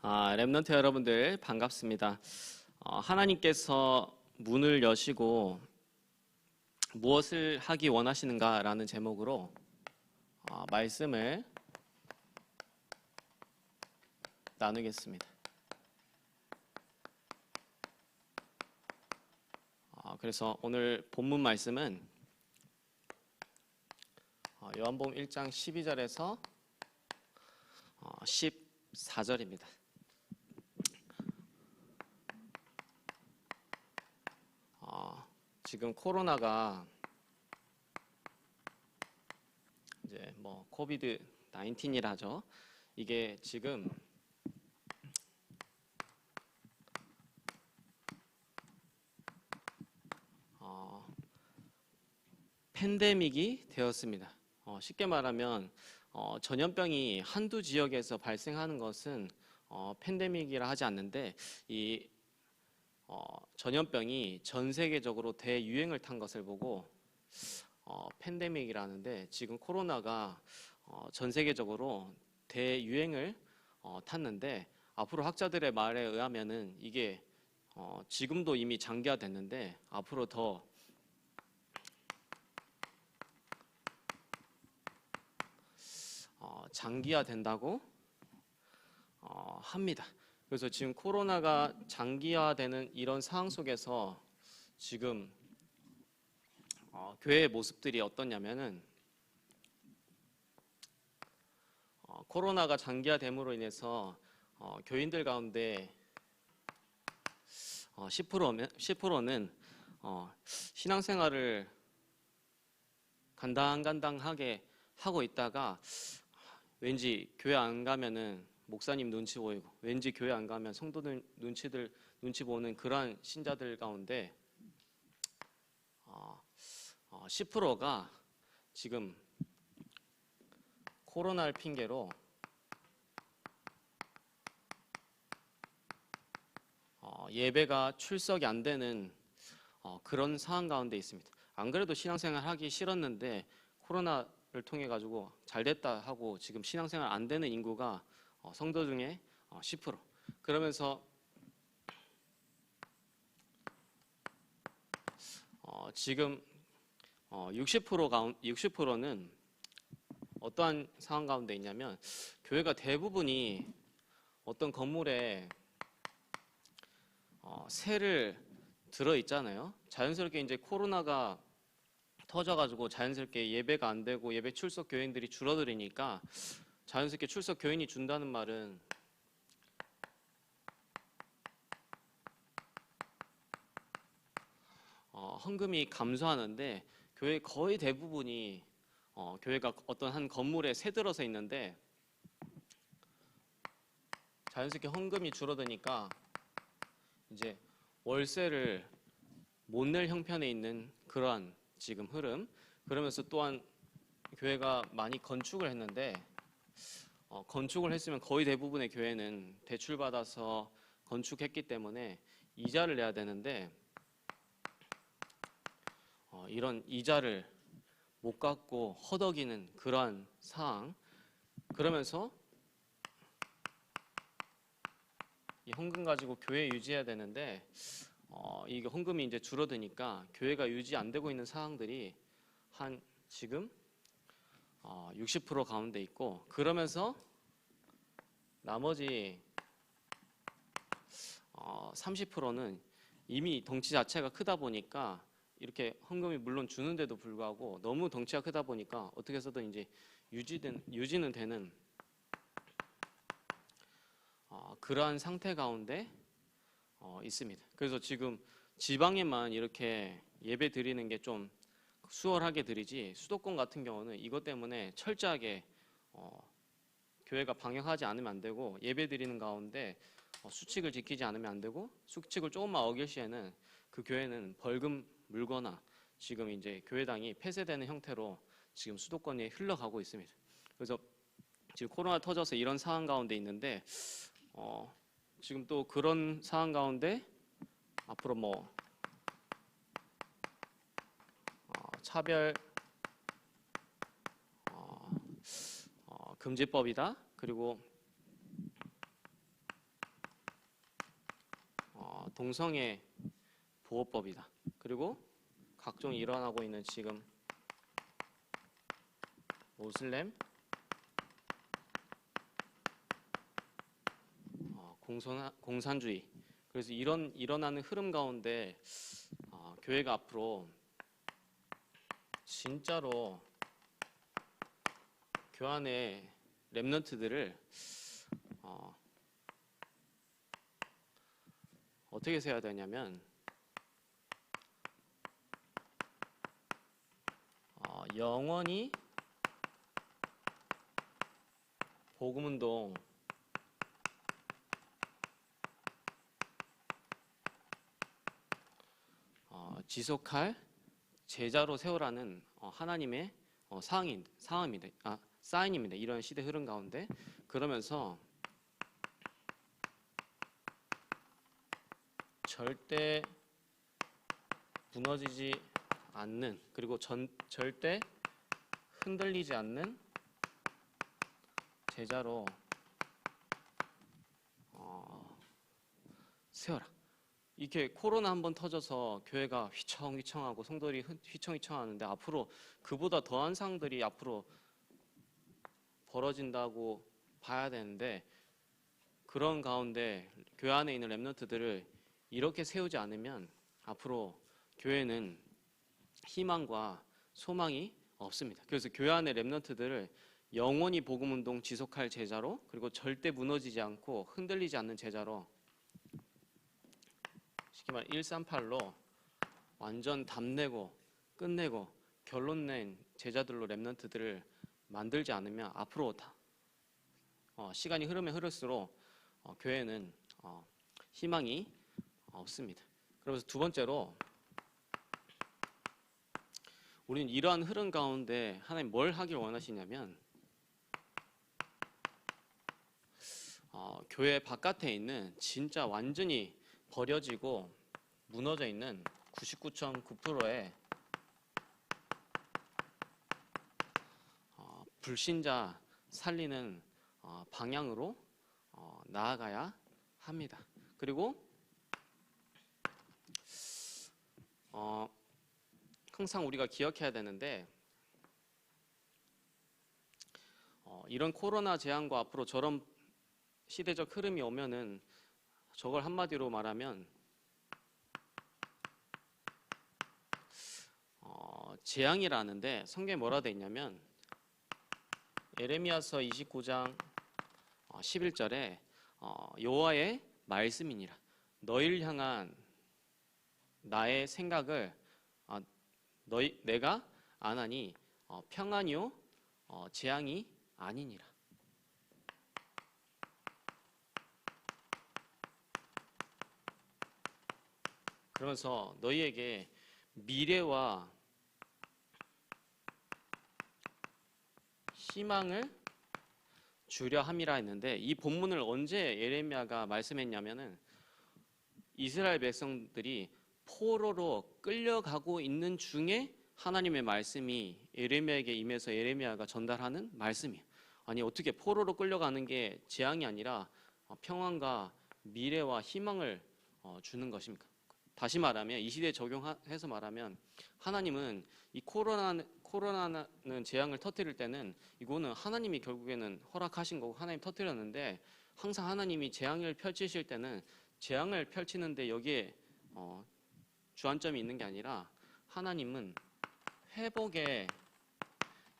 렘넌트 여러분들 반갑습니다. 하나님께서 문을 여시고 무엇을 하기 원하시는가라는 제목으로 말씀을 나누겠습니다. 그래서 오늘 본문 말씀은 요한복음 1장 12절에서 14절입니다. 지금 코로나가 이제 코비드 19이라 하죠. 이게 지금 팬데믹이 되었습니다. 쉽게 말하면 전염병이 한두 지역에서 발생하는 것은 팬데믹이라 하지 않는데 이 전염병이 전 세계적으로 대유행을 탄 것을 보고 팬데믹이라 하는데, 지금 코로나가 전 세계적으로 대유행을 탔는데, 앞으로 학자들의 말에 의하면은 이게 지금도 이미 장기화됐는데 앞으로 더 장기화된다고 합니다. 그래서 지금 코로나가 장기화되는 이런 상황 속에서 지금 교회의 모습들이 어떠냐면은, 코로나가 장기화됨으로 인해서 교인들 가운데 10%는 신앙생활을 간당간당하게 하고 있다가 왠지 교회 안 가면은 목사님 눈치 보이고, 왠지 교회 안 가면 성도들 눈치 보는 그러한 신자들 가운데 10%가 지금 코로나를 핑계로 예배가 출석이 안 되는 그런 상황 가운데 있습니다. 안 그래도 신앙생활 하기 싫었는데 코로나를 통해 가지고 잘 됐다 하고 지금 신앙생활 안 되는 인구가 성도 중에 10%. 그러면서 지금 60%는 어떠한 상황 가운데 있냐면, 교회가 대부분이 어떤 건물에 세를 들어 있잖아요. 자연스럽게 이제 코로나가 터져가지고 자연스럽게 예배가 안 되고 예배 출석 교인들이 줄어들으니까, 자연스럽게 출석 교인이 준다는 말은 헌금이 감소하는데, 교회 거의 대부분이 교회가 어떤 한 건물에 새 들어서 있는데 자연스럽게 헌금이 줄어드니까 이제 월세를 못 낼 형편에 있는 그러한 지금 흐름. 그러면서 또한 교회가 많이 건축을 했는데, 건축을 했으면 거의 대부분의 교회는 대출받아서 건축했기 때문에 이자를 내야 되는데 이런 이자를 못 갚고 허덕이는 그러한 상황. 그러면서 이 헌금 가지고 교회 유지해야 되는데 이게 헌금이 이제 줄어드니까 교회가 유지 안 되고 있는 상황들이 한 지금 60% 가운데 있고, 그러면서 나머지 30%는 이미 덩치 자체가 크다 보니까, 이렇게 헌금이 물론 주는데도 불구하고 너무 덩치가 크다 보니까 어떻게 해서든 이제 유지는 되는 그러한 상태 가운데 있습니다. 그래서 지금 지방에만 이렇게 예배 드리는 게 좀 수월하게 드리지, 수도권 같은 경우는 이것 때문에 철저하게 교회가 방역하지 않으면 안 되고, 예배 드리는 가운데 수칙을 지키지 않으면 안 되고, 수칙을 조금만 어길 시에는 그 교회는 벌금 물거나 지금 이제 교회당이 폐쇄되는 형태로 지금 수도권에 흘러가고 있습니다. 그래서 지금 코로나 터져서 이런 상황 가운데 있는데, 지금 또 그런 상황 가운데 앞으로 차별 금지법이다, 그리고 동성애 보호법이다. 그리고 각종 일어나고 있는 지금 모슬렘 공산주의. 그래서 이런 일어나는 흐름 가운데 교회가 앞으로 진짜로 교환의 렘넌트들을 어떻게 세워야 되냐면 영원히 복음운동 지속할 제자로 세우라는 하나님의 사인입니다. 이런 시대 흐름 가운데 그러면서 절대 무너지지 않는 그리고 절대 흔들리지 않는 제자로 세워라. 이렇게 코로나 한번 터져서 교회가 휘청휘청하고 성도들이 휘청휘청하는데 앞으로 그보다 더한 상황들이 앞으로 벌어진다고 봐야 되는데 그런 가운데 교회 안에 있는 렘넌트들을 이렇게 세우지 않으면 앞으로 교회는 희망과 소망이 없습니다. 그래서 교회 안에 렘넌트들을 영원히 복음운동 지속할 제자로 그리고 절대 무너지지 않고 흔들리지 않는 제자로 쉽게 말해 138로 완전 답내고 끝내고 결론 낸 제자들로 렘넌트들을 만들지 않으면 앞으로 시간이 흐르면 흐를수록 교회는 희망이 없습니다. 그러면서 두 번째로 우리는 이러한 흐름 가운데 하나님 뭘 하길 원하시냐면 교회 바깥에 있는 진짜 완전히 버려지고 무너져 있는 99.9%의 불신자 살리는 방향으로 나아가야 합니다. 그리고 항상 우리가 기억해야 되는데 이런 코로나 재앙과 앞으로 저런 시대적 흐름이 오면은 저걸 한마디로 말하면 재앙이라는데 성경에 뭐라 돼 있냐면 에레미야서 29장 11절에 여호와의 말씀이니라 너희를 향한 나의 생각을 내가 안하니 평안이요 재앙이 아니니라. 그러면서 너희에게 미래와 희망을 주려 함이라 했는데 이 본문을 언제 예레미야가 말씀했냐면은 이스라엘 백성들이 포로로 끌려가고 있는 중에 하나님의 말씀이 예레미야에게 임해서 예레미야가 전달하는 말씀이에요. 아니 어떻게 포로로 끌려가는 게 재앙이 아니라 평안과 미래와 희망을 주는 것입니까? 다시 말하면 이 시대에 적용해서 말하면 하나님은 이 코로나는 재앙을 터뜨릴 때는 이거는 하나님이 결국에는 허락하신 거고 하나님 터뜨렸는데 항상 하나님이 재앙을 펼치실 때는 재앙을 펼치는데 여기에 주안점이 있는 게 아니라 하나님은 회복의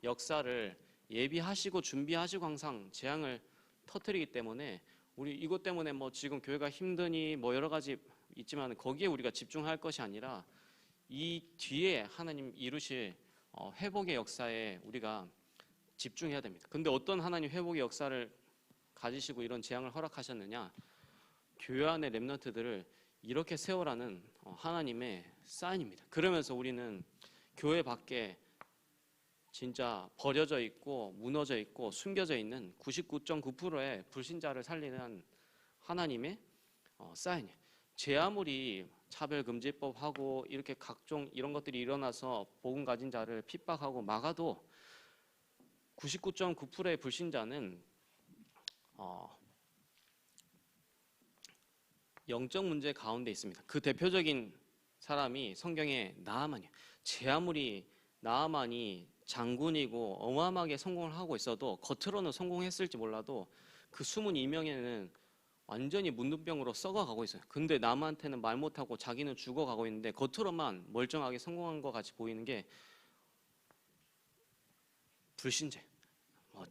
역사를 예비하시고 준비하시고 항상 재앙을 터뜨리기 때문에 우리 이것 때문에 뭐 지금 교회가 힘드니 뭐 여러 가지 있지만 거기에 우리가 집중할 것이 아니라 이 뒤에 하나님 이루실 회복의 역사에 우리가 집중해야 됩니다. 근데 어떤 하나님 회복의 역사를 가지시고 이런 재앙을 허락하셨느냐? 교회 안의 렘넌트들을 이렇게 세우라는 하나님의 사인입니다. 그러면서 우리는 교회 밖에 진짜 버려져 있고 무너져 있고 숨겨져 있는 99.9%의 불신자를 살리는 하나님의 사인이에요. 제 아무리 차별금지법하고 이렇게 각종 이런 것들이 일어나서 복음 가진 자를 핍박하고 막아도 99.9%의 불신자는 영적 문제 가운데 있습니다. 그 대표적인 사람이 성경에 나아만이에요. 제 아무리 나아만이 장군이고 어마어마하게 성공을 하고 있어도 겉으로는 성공했을지 몰라도 그 숨은 이명에는 완전히 문둥병으로 썩어가고 있어요. 근데 남한테는 말 못하고 자기는 죽어가고 있는데 겉으로만 멀쩡하게 성공한 것 같이 보이는 게 불신자.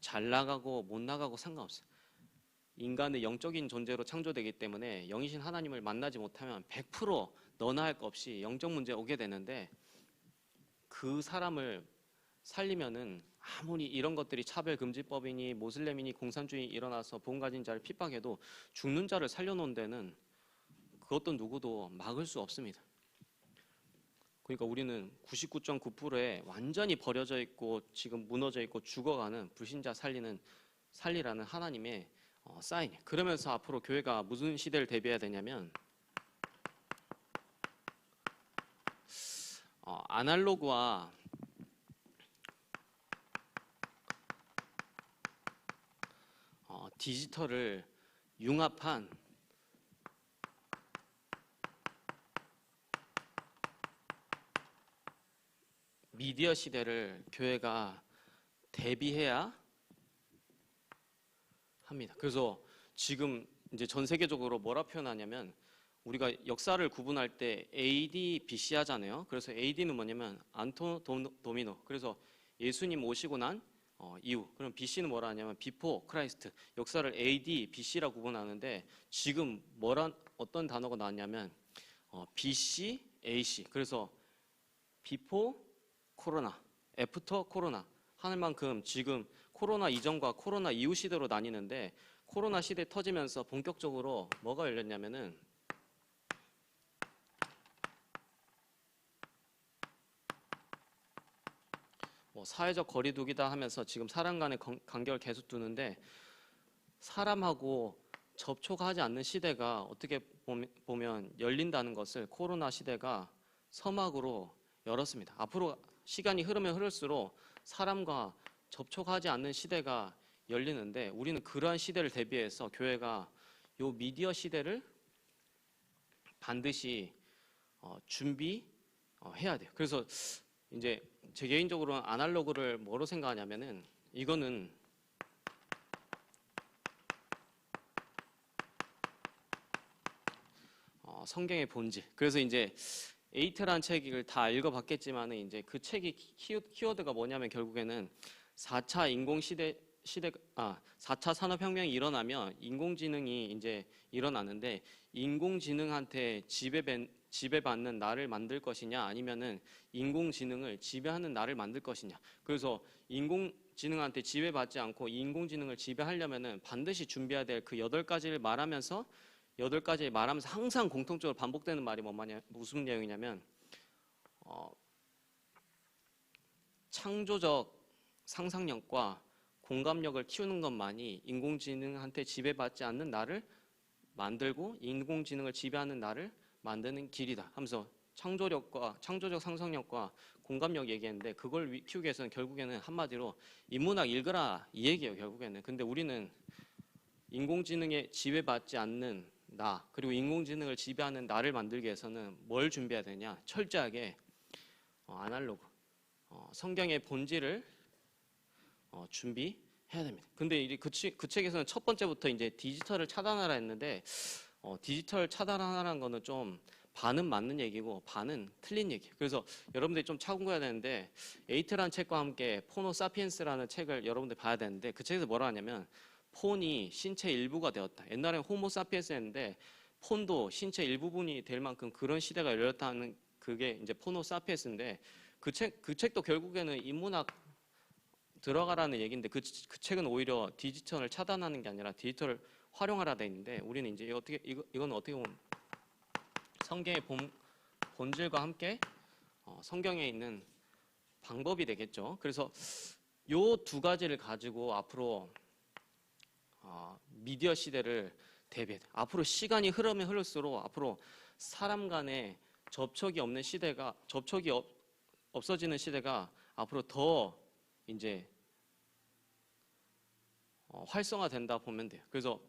잘 나가고 못 나가고 상관없어요. 인간의 영적인 존재로 창조되기 때문에 영이신 하나님을 만나지 못하면 100% 너나 할 것 없이 영적 문제 오게 되는데, 그 사람을 살리면은 아무리 이런 것들이 차별금지법이니 모슬렘이니 공산주의 일어나서 본 가진 자를 핍박해도 죽는 자를 살려놓은 데는 그것도 누구도 막을 수 없습니다. 그러니까 우리는 99.9%에 완전히 버려져 있고 지금 무너져 있고 죽어가는 불신자 살리라는 하나님의 사인이에요. 그러면서 앞으로 교회가 무슨 시대를 대비해야 되냐면, 아날로그와 디지털을 융합한 미디어 시대를 교회가 대비해야 합니다. 그래서 지금 이제 전 세계적으로 뭐라 표현하냐면, 우리가 역사를 구분할 때 AD, BC 하잖아요. 그래서 AD는 뭐냐면 안토 도미노. 그래서 예수님 오시고 난 이후. 그럼 BC는 뭐라 하냐면 비포 크라이스트. 역사를 AD, BC라 구분하는데 지금 어떤 단어가 나왔냐면 BC, AC. 그래서 비포 코로나, 애프터 코로나 하는 만큼 지금 코로나 이전과 코로나 이후 시대로 나뉘는데, 코로나 시대 터지면서 본격적으로 뭐가 열렸냐면은 사회적 거리두기다 하면서 지금 사람 간의 간격을 계속 두는데, 사람하고 접촉하지 않는 시대가 어떻게 보면 열린다는 것을 코로나 시대가 서막으로 열었습니다. 앞으로 시간이 흐르면 흐를수록 사람과 접촉하지 않는 시대가 열리는데, 우리는 그러한 시대를 대비해서 교회가 이 미디어 시대를 반드시 준비해야 돼요. 그래서 이제 제 개인적으로는 아날로그를 뭐로 생각하냐면은, 이거는 성경의 본질. 그래서 이제 에이트라는 책을 다 읽어봤겠지만은 이제 그 책이 키워드가 뭐냐면, 결국에는 4차 인공 시대 4차 산업혁명이 일어나면 인공지능이 이제 일어나는데, 인공지능한테 지배받는 나를 만들 것이냐, 아니면은 인공지능을 지배하는 나를 만들 것이냐. 그래서 인공지능한테 지배받지 않고 인공지능을 지배하려면은 반드시 준비해야 될 그 8가지를 말하면서, 8가지 말하면서 항상 공통적으로 반복되는 말이 무슨 내용이냐면, 창조적 상상력과 공감력을 키우는 것만이 인공지능한테 지배받지 않는 나를 만들고 인공지능을 지배하는 나를 만드는 길이다 하면서 창조적 상상력과 공감력 얘기했는데, 그걸 키우기 위해서는 결국에는 한마디로 인문학 읽으라 이 얘기예요, 결국에는. 근데 우리는 인공지능에 지배받지 않는 나, 그리고 인공지능을 지배하는 나를 만들기 위해서는 뭘 준비해야 되냐? 철저하게 아날로그, 성경의 본질을 준비해야 됩니다. 근데 그 책에서는 첫 번째부터 이제 디지털을 차단하라 했는데, 디지털 차단하라는 거는 좀 반은 맞는 얘기고 반은 틀린 얘기예요. 그래서 여러분들이 좀 참고해야 되는데, 에이트라는 책과 함께 포노 사피엔스라는 책을 여러분들 봐야 되는데, 그 책에서 뭐라 하냐면, 폰이 신체 일부가 되었다. 옛날엔 호모 사피엔스였는데 폰도 신체 일부분이 될 만큼 그런 시대가 열렸다는, 그게 이제 포노 사피엔스인데, 그 책도 결국에는 인문학 들어가라는 얘기인데, 그 책은 오히려 디지털을 차단하는 게 아니라 디지털을 활용하라 돼 있는데, 우리는 이제 이거는 어떻게 보면 성경의 본질과 함께 성경에 있는 방법이 되겠죠. 그래서 요 2가지를 가지고 앞으로 미디어 시대를 대비해. 앞으로 시간이 흐르면 흐를수록 앞으로 사람 간의 접촉이 없어지는 시대가 앞으로 더 이제 활성화된다 보면 돼요. 그래서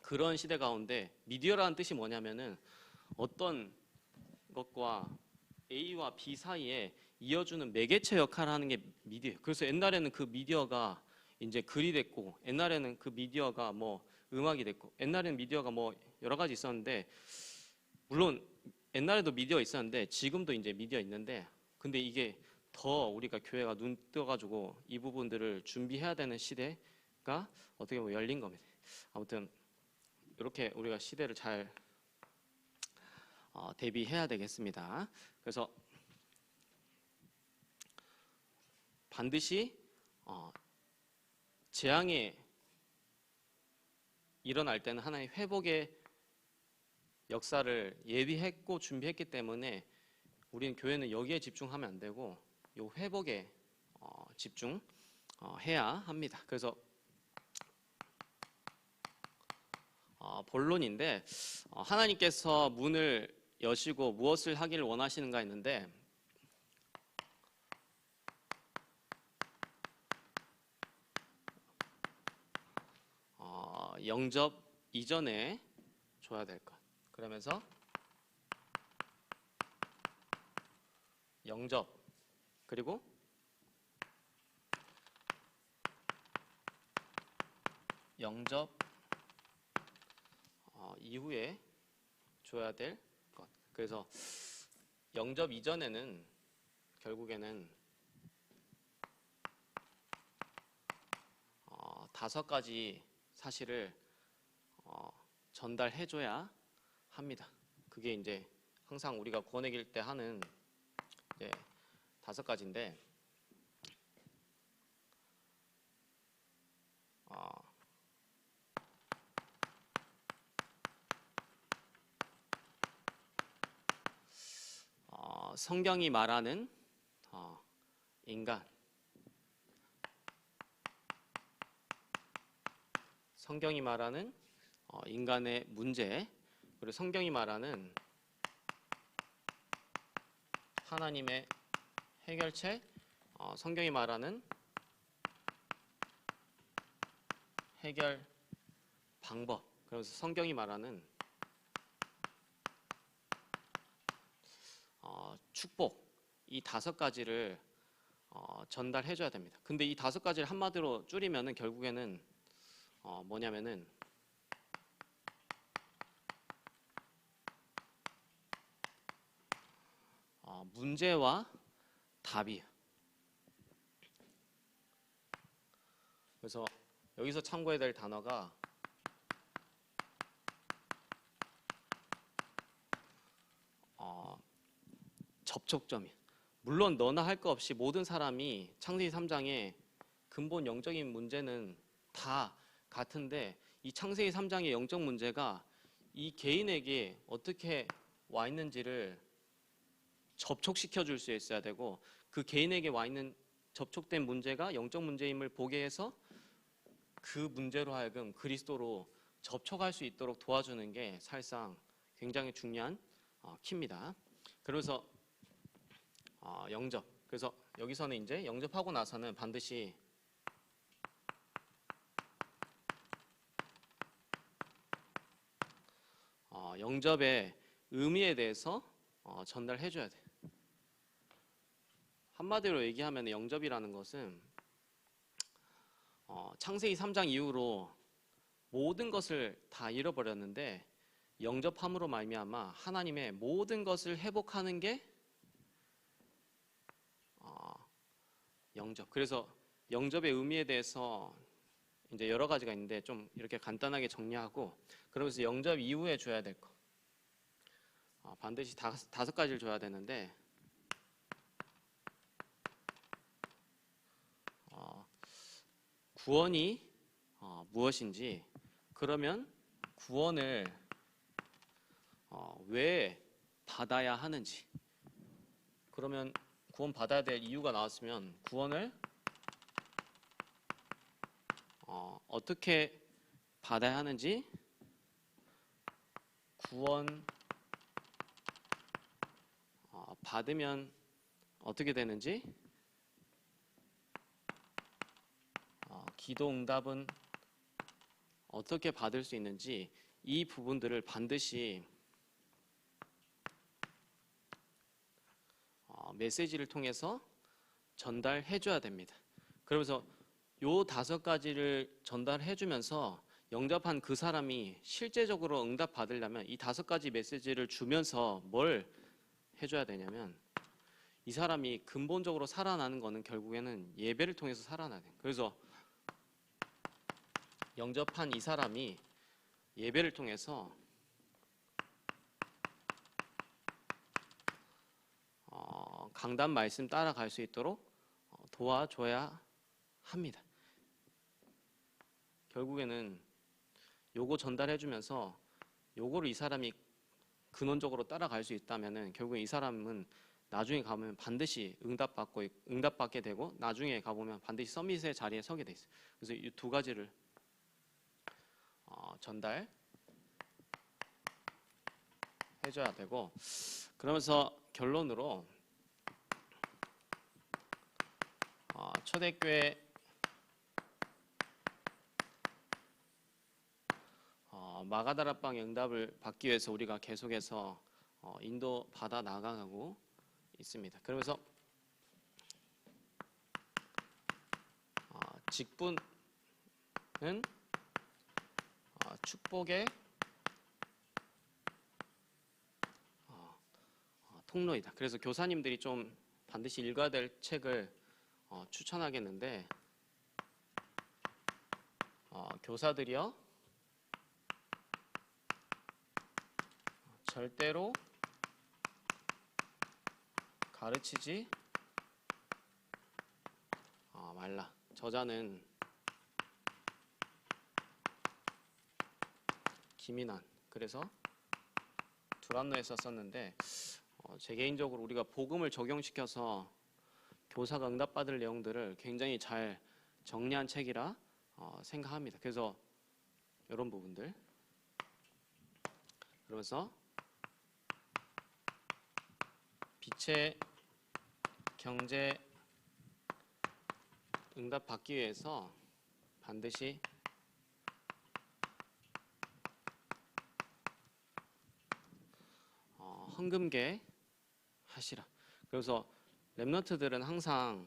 그런 시대 가운데 미디어라는 뜻이 뭐냐면은 어떤 것과 A와 B 사이에 이어주는 매개체 역할을 하는 게 미디어예요. 그래서 옛날에는 그 미디어가 이제 글이 됐고, 옛날에는 그 미디어가 뭐 음악이 됐고, 옛날에는 미디어가 뭐 여러 가지 있었는데, 물론 옛날에도 미디어 있었는데 지금도 이제 미디어 있는데, 근데 이게 더 우리가 교회가 눈 떠가지고 이 부분들을 준비해야 되는 시대가 어떻게 보면 열린 겁니다. 아무튼 이렇게 우리가 시대를 잘 대비해야 되겠습니다. 그래서 반드시 재앙이 일어날 때는 하나의 회복의 역사를 예비했고 준비했기 때문에 우리는 교회는 여기에 집중하면 안 되고 이 회복에 집중해야 합니다. 그래서 본론인데 하나님께서 문을 여시고 무엇을 하기를 원하시는가 했는데 영접 이전에 줘야 될 것. 그러면서 영접 그리고 영접 이후에 줘야 될 것. 그래서 영접 이전에는 결국에는 5가지 사실을 전달해줘야 합니다. 그게 이제 항상 우리가 구원의 때 하는 이제 5가지인데 성경이 말하는 인간, 성경이 말하는 인간의 문제, 그리고 성경이 말하는 하나님의 해결책, 성경이 말하는 해결 방법, 그래서 성경이 말하는 축복, 이 5가지를 전달해줘야 됩니다. 근데 이 5가지를 한마디로 줄이면은 결국에는 뭐냐면은 문제와 답이에요. 그래서 여기서 참고해야 될 단어가 접촉점이에요. 물론 너나 할 거 없이 모든 사람이 창세기 3장에 근본 영적인 문제는 다 같은데 이 창세기 3장의 영적 문제가 이 개인에게 어떻게 와 있는지를 접촉시켜 줄 수 있어야 되고 그 개인에게 와 있는 접촉된 문제가 영적 문제임을 보게 해서 그 문제로 하여금 그리스도로 접촉할 수 있도록 도와주는 게 사실상 굉장히 중요한 키입니다. 그래서 영접. 그래서 여기서는 이제 영접하고 나서는 반드시 영접의 의미에 대해서 전달해 줘야 돼. 한마디로 얘기하면 영접이라는 것은 창세기 3장 이후로 모든 것을 다 잃어버렸는데 영접함으로 말미암아 하나님의 모든 것을 회복하는 게 영접. 그래서 영접의 의미에 대해서 이제 여러 가지가 있는데 좀 이렇게 간단하게 정리하고 그러면서 영접 이후에 줘야 될 거. 반드시 5가지를 줘야 되는데 구원이 무엇인지 그러면 구원을 왜 받아야 하는지 그러면 구원 받아야 될 이유가 나왔으면 구원을 어떻게 받아야 하는지 구원 받으면 어떻게 되는지 기도 응답은 어떻게 받을 수 있는지 이 부분들을 반드시 메시지를 통해서 전달해 줘야 됩니다. 그러면서 요 5가지를 전달해 주면서 영접한 그 사람이 실제적으로 응답 받으려면 이 5가지 메시지를 주면서 뭘 해줘야 되냐면 이 사람이 근본적으로 살아나는 거는 결국에는 예배를 통해서 살아나야 돼요. 그래서 영접한 이 사람이 예배를 통해서 강단 말씀 따라갈 수 있도록 도와줘야 합니다. 결국에는 요거 전달해주면서 요거를 이 사람이 근원적으로 따라갈 수 있다면은 결국에 이 사람은 나중에 가면 반드시 응답받게 되고 나중에 가보면 반드시 서밋의 자리에 서게 돼 있어요. 그래서 이 2가지를 전달해줘야 되고, 그러면서 결론으로 초대교회 마가다락방의 응답을 받기 위해서 우리가 계속해서 인도받아 나가고 있습니다. 그러면서 직분은 축복의 통로이다. 그래서 교사님들이 좀 반드시 읽어야 될 책을 추천하겠는데, 교사들이여 절대로 가르치지 말라. 저자는 김인환. 그래서 두란노에 썼었는데 제 개인적으로 우리가 복음을 적용시켜서 교사가 응답받을 내용들을 굉장히 잘 정리한 책이라 생각합니다. 그래서 이런 부분들, 그러면서 빛의 경제 응답 받기 위해서 반드시 헌금계 하시라. 그래서 랩런트들은 항상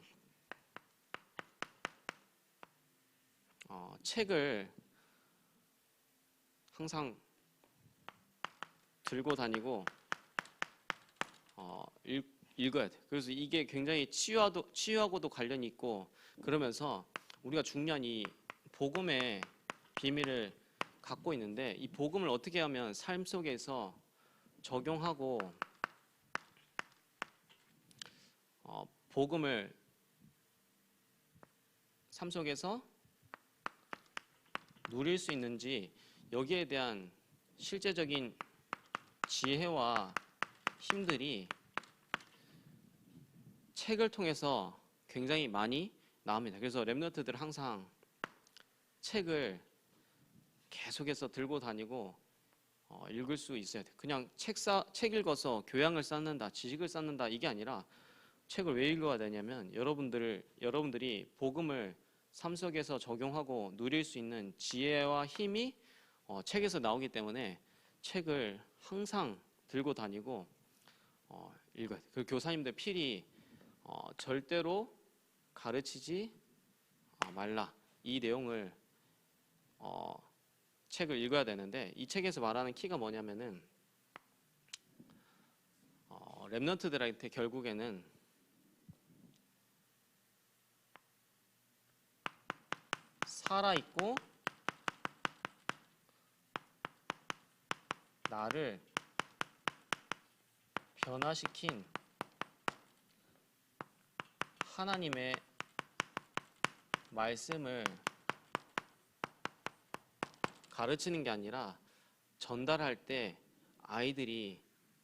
책을 항상 들고 다니고 읽어야 돼. 그래서 이게 굉장히 치유하고도 관련이 있고, 그러면서 우리가 중요한 이 복음의 비밀을 갖고 있는데, 이 복음을 어떻게 하면 삶 속에서 적용하고 복음을 삶 속에서 누릴 수 있는지, 여기에 대한 실제적인 지혜와 힘들이 책을 통해서 굉장히 많이 나옵니다. 그래서 랩런트들 항상 책을 계속해서 들고 다니고 읽을 수 있어야 돼요. 그냥 책 읽어서 교양을 쌓는다, 지식을 쌓는다, 이게 아니라 책을 왜 읽어야 되냐면 여러분들이 복음을 삶 속에서 적용하고 누릴 수 있는 지혜와 힘이 책에서 나오기 때문에 책을 항상 들고 다니고 읽어야 돼요. 그 교사님들 필히 절대로 가르치지 말라, 이 내용을 책을 읽어야 되는데, 이 책에서 말하는 키가 뭐냐면은 랩런트들한테 결국에는 살아있고 나를 변화시킨 하나님의 말씀을 가르치는 게 아니라 전달할 때 아이들이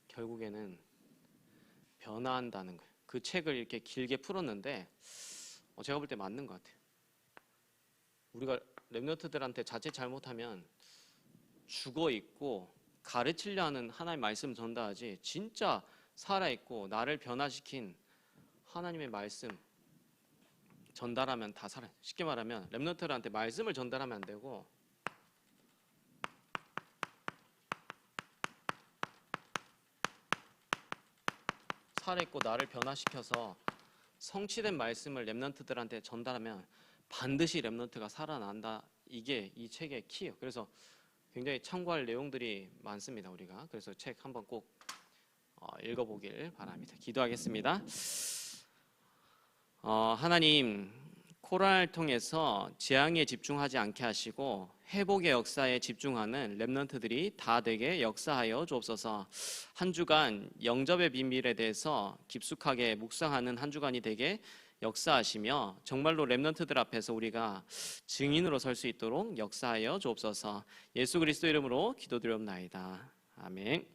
결국에는 변화한다는 거예요. 그 책을 이렇게 길게 풀었는데 제가 볼 때 맞는 것 같아요. 우리가 랩런트들한테 자칫 잘못하면 죽어있고 가르치려 하는 하나님의 말씀을 전달하지, 진짜 살아있고 나를 변화시킨 하나님의 말씀 전달하면 다 살아요. 쉽게 말하면 랩런트들한테 말씀을 전달하면 안 되고 살아있고 나를 변화시켜서 성취된 말씀을 렘넌트들한테 전달하면 반드시 렘넌트가 살아난다. 이게 이 책의 키예요. 그래서 굉장히 참고할 내용들이 많습니다. 우리가 그래서 책 한번 꼭 읽어보길 바랍니다. 기도하겠습니다. 하나님, 코로나를 통해서 재앙에 집중하지 않게 하시고 회복의 역사에 집중하는 렘넌트들이 다 되게 역사하여 주옵소서. 한 주간 영접의 비밀에 대해서 깊숙하게 묵상하는 한 주간이 되게 역사하시며 정말로 렘넌트들 앞에서 우리가 증인으로 설 수 있도록 역사하여 주옵소서. 예수 그리스도 이름으로 기도드리옵나이다. 아멘.